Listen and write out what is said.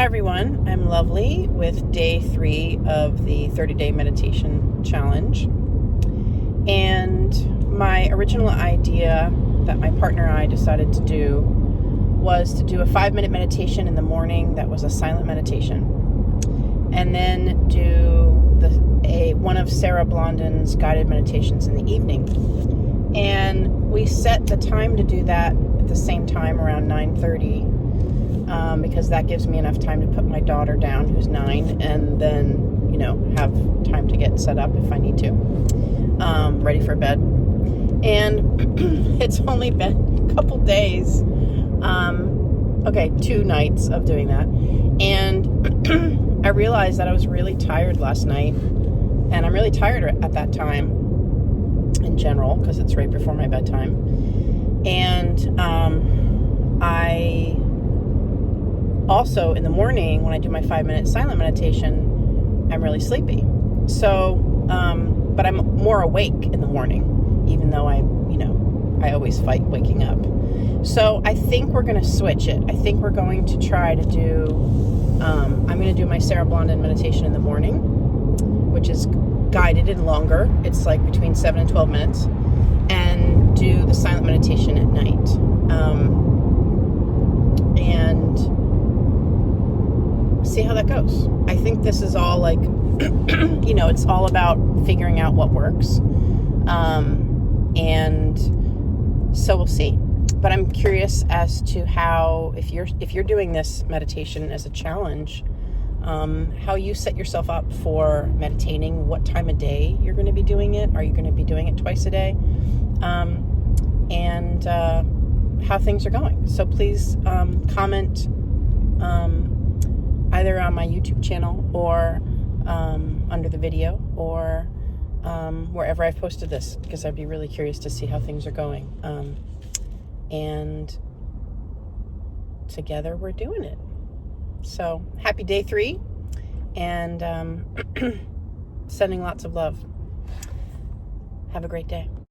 everyone, I'm Lovely with day 3 of the 30-day meditation challenge. And my original idea that my partner and I decided to do was to do a 5-minute meditation in the morning that was a silent meditation, and then do one of Sarah Blondin's guided meditations in the evening. And we set the time to do that at the same time, around 9:30. Because that gives me enough time to put my daughter down, who's 9, and then, have time to get set up if I need to, ready for bed. And it's only been a couple days, 2 nights of doing that. And I realized that I was really tired last night, and I'm really tired at that time in general, because it's right before my bedtime. And I also, in the morning, when I do my 5-minute silent meditation, I'm really sleepy. So, but I'm more awake in the morning, even though I always fight waking up. So I think we're going to switch it. I think we're going to try to do, I'm going to do my Sarah Blondin meditation in the morning, which is guided and longer. It's like between 7 and 12 minutes, and do the silent meditation at night. And see how that goes. I think this is all like, it's all about figuring out what works. And so we'll see. But I'm curious as to how, if you're doing this meditation as a challenge, how you set yourself up for meditating, what time of day you're going to be doing it. Are you going to be doing it twice a day? And how things are going. So please comment either on my YouTube channel or under the video, or wherever I've posted this, because I'd be really curious to see how things are going. And together we're doing it. So happy day 3, and sending lots of love. Have a great day.